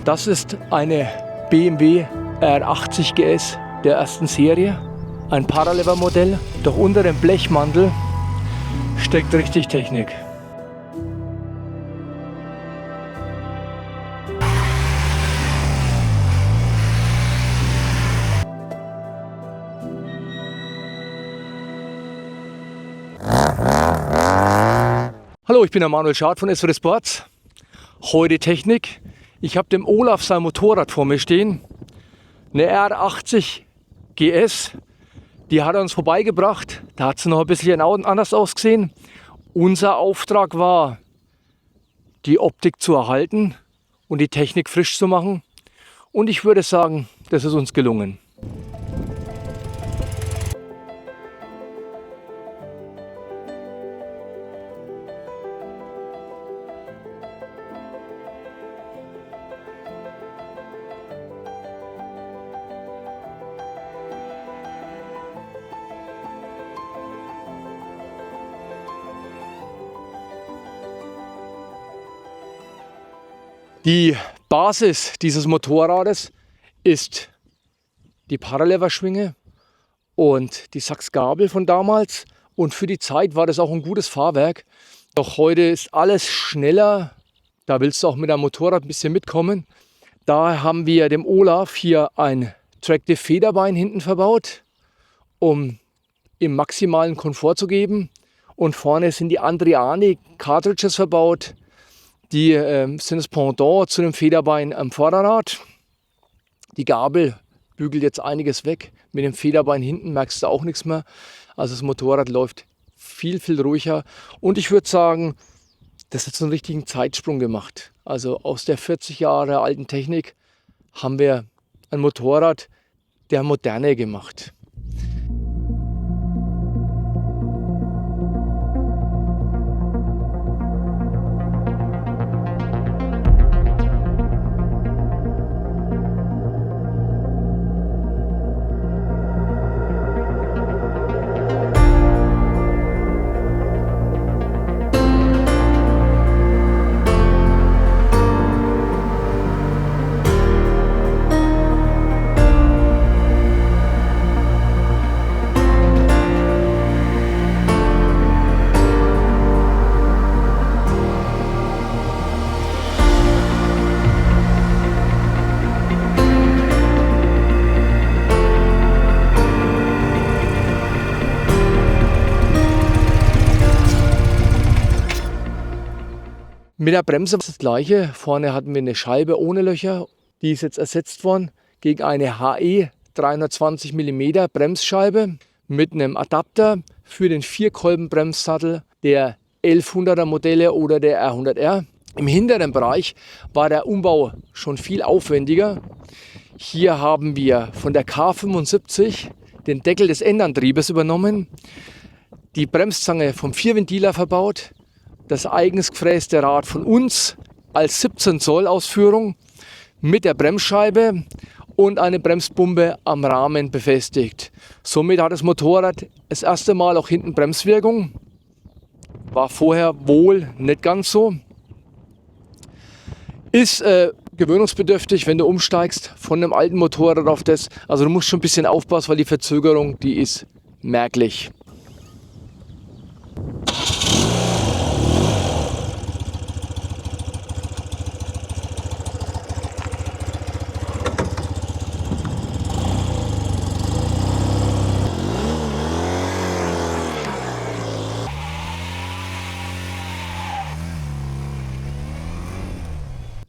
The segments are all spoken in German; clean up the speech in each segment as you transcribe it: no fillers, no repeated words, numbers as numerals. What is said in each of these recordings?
Das ist eine BMW R80 GS der ersten Serie, ein Paralever-Modell. Doch unter dem Blechmantel steckt richtig Technik. Hallo, ich bin der Manuel Schad von SVD Sports. Heute Technik. Ich habe dem Olaf sein Motorrad vor mir stehen. Eine R80 GS. Die hat er uns vorbeigebracht. Da hat sie noch ein bisschen anders ausgesehen. Unser Auftrag war, die Optik zu erhalten und die Technik frisch zu machen. Und ich würde sagen, das ist uns gelungen. Die Basis dieses Motorrades ist die Paralever-Schwinge und die Sachs-Gabel von damals. Und für die Zeit war das auch ein gutes Fahrwerk. Doch heute ist alles schneller. Da willst du auch mit deinem Motorrad ein bisschen mitkommen. Da haben wir dem Olaf hier ein Tractive Federbein hinten verbaut, um ihm maximalen Komfort zu geben. Und vorne sind die Andreani Cartridges verbaut. Die sind das Pendant zu dem Federbein am Vorderrad. Die Gabel bügelt jetzt einiges weg. Mit dem Federbein hinten merkst du auch nichts mehr. Also das Motorrad läuft viel, viel ruhiger. Und ich würde sagen, das hat so einen richtigen Zeitsprung gemacht. Also aus der 40 Jahre alten Technik haben wir ein Motorrad der Moderne gemacht. Mit der Bremse ist das gleiche. Vorne hatten wir eine Scheibe ohne Löcher. Die ist jetzt ersetzt worden gegen eine HE 320 mm Bremsscheibe mit einem Adapter für den 4-Kolben-Bremssattel der 1100er Modelle oder der R100R. Im hinteren Bereich war der Umbau schon viel aufwendiger. Hier haben wir von der K75 den Deckel des Endantriebes übernommen, die Bremszange vom Vierventiler verbaut, das eigens gefräste Rad von uns als 17 Zoll Ausführung mit der Bremsscheibe und eine Bremspumpe am Rahmen befestigt. Somit hat das Motorrad das erste Mal auch hinten Bremswirkung. War vorher wohl nicht ganz so. Ist gewöhnungsbedürftig, wenn du umsteigst von einem alten Motorrad auf das. Also du musst schon ein bisschen aufpassen, weil die Verzögerung, die ist merklich.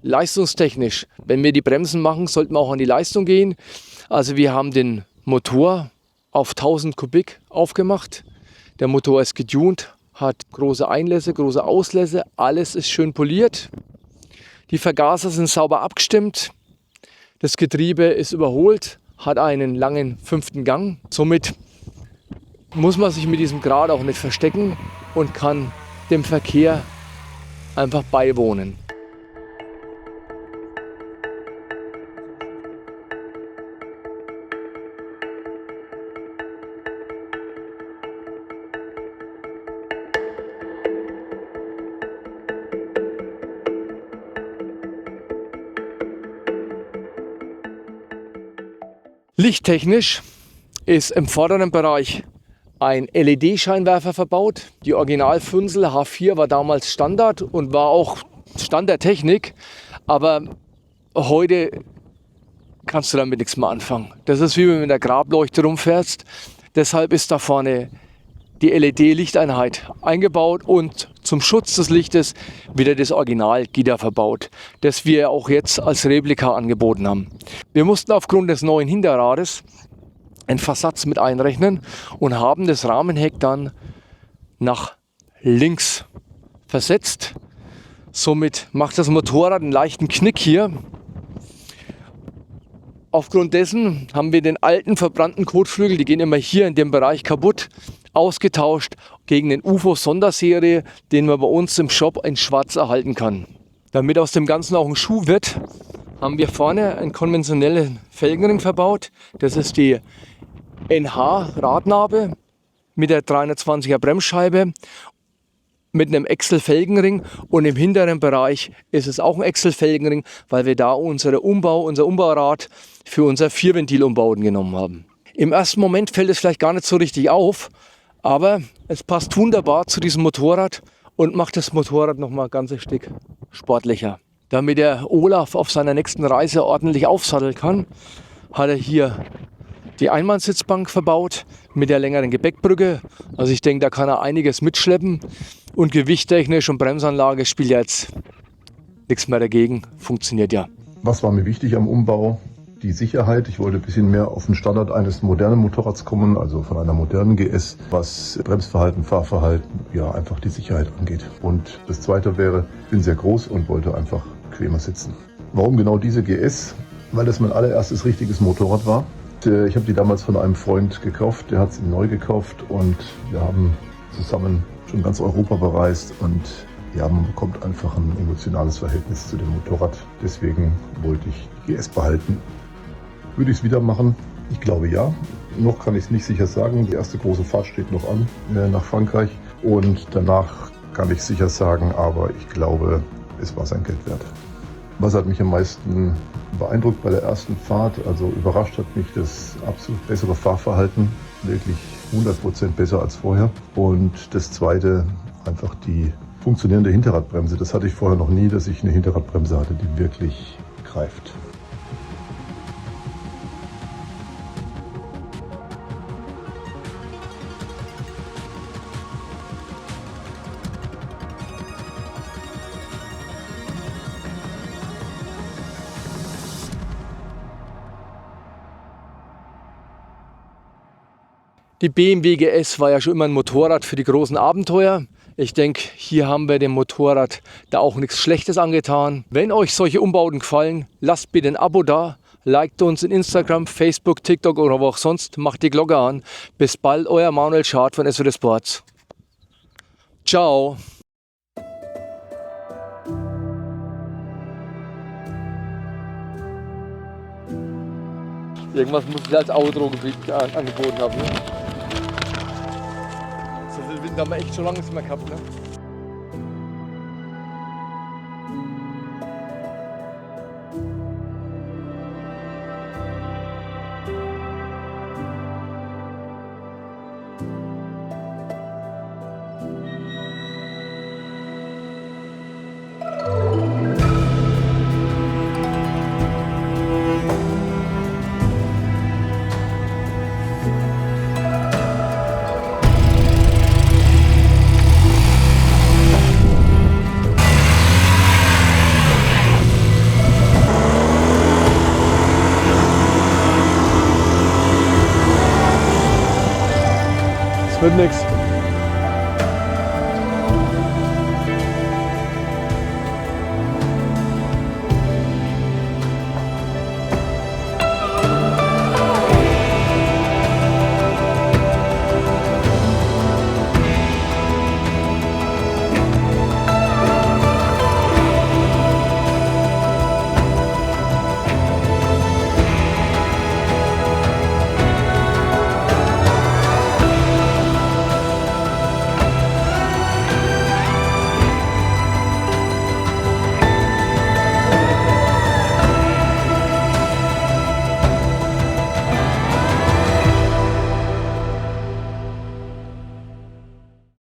Leistungstechnisch, wenn wir die Bremsen machen, sollten wir auch an die Leistung gehen. Also wir haben den Motor auf 1000 Kubik aufgemacht. Der Motor ist getunt, hat große Einlässe, große Auslässe. Alles ist schön poliert. Die Vergaser sind sauber abgestimmt. Das Getriebe ist überholt, hat einen langen 5. Gang. Somit muss man sich mit diesem Grad auch nicht verstecken und kann dem Verkehr einfach beiwohnen. Lichttechnisch ist im vorderen Bereich ein LED-Scheinwerfer verbaut. Die Original-Fünsel H4 war damals Standard und war auch Standardtechnik, aber heute kannst du damit nichts mehr anfangen. Das ist wie wenn du mit der Grableuchte rumfährst. Deshalb ist da vorne die LED-Lichteinheit eingebaut und zum Schutz des Lichtes wieder das Original-Gitter verbaut, das wir auch jetzt als Replika angeboten haben. Wir mussten aufgrund des neuen Hinterrades einen Versatz mit einrechnen und haben das Rahmenheck dann nach links versetzt. Somit macht das Motorrad einen leichten Knick hier. Aufgrund dessen haben wir den alten verbrannten Kotflügel, die gehen immer hier in dem Bereich kaputt, ausgetauscht gegen den UFO Sonderserie, den man bei uns im Shop in Schwarz erhalten kann. Damit aus dem Ganzen auch ein Schuh wird, haben wir vorne einen konventionellen Felgenring verbaut. Das ist die NH-Radnabe mit der 320er Bremsscheibe, mit einem Excel-Felgenring, und im hinteren Bereich ist es auch ein Excel-Felgenring, weil wir da unser Umbaurad für unser Vierventil-Umbauten genommen haben. Im ersten Moment fällt es vielleicht gar nicht so richtig auf, aber es passt wunderbar zu diesem Motorrad und macht das Motorrad nochmal ein ganzes Stück sportlicher. Damit der Olaf auf seiner nächsten Reise ordentlich aufsatteln kann, hat er hier die Einmannsitzbank verbaut mit der längeren Gepäckbrücke. Also ich denke, da kann er einiges mitschleppen. Und gewichttechnisch und Bremsanlage spielt ja jetzt nichts mehr dagegen. Funktioniert ja. Was war mir wichtig am Umbau? Die Sicherheit. Ich wollte ein bisschen mehr auf den Standard eines modernen Motorrads kommen, also von einer modernen GS, was Bremsverhalten, Fahrverhalten, ja einfach die Sicherheit angeht. Und das Zweite wäre, ich bin sehr groß und wollte einfach bequemer sitzen. Warum genau diese GS? Weil das mein allererstes richtiges Motorrad war. Ich habe die damals von einem Freund gekauft, der hat sie neu gekauft und wir haben zusammen schon ganz Europa bereist und ja, man bekommt einfach ein emotionales Verhältnis zu dem Motorrad. Deswegen wollte ich die GS behalten. Würde ich es wieder machen? Ich glaube ja. Noch kann ich es nicht sicher sagen. Die erste große Fahrt steht noch an nach Frankreich und danach kann ich sicher sagen, aber ich glaube, es war sein Geld wert. Was hat mich am meisten beeindruckt bei der ersten Fahrt, also überrascht hat mich das absolut bessere Fahrverhalten, wirklich 100% besser als vorher. Und das Zweite, einfach die funktionierende Hinterradbremse. Das hatte ich vorher noch nie, dass ich eine Hinterradbremse hatte, die wirklich greift. Die BMW GS war ja schon immer ein Motorrad für die großen Abenteuer. Ich denke, hier haben wir dem Motorrad da auch nichts Schlechtes angetan. Wenn euch solche Umbauten gefallen, lasst bitte ein Abo da, liked uns in Instagram, Facebook, TikTok oder wo auch sonst, macht die Glocke an. Bis bald, euer Manuel Schad von SWD Sports. Ciao. Irgendwas muss ich als Outro angeboten haben. Ne? So viel Wind haben wir echt schon lange nicht mehr gehabt. Ne? Wird nichts.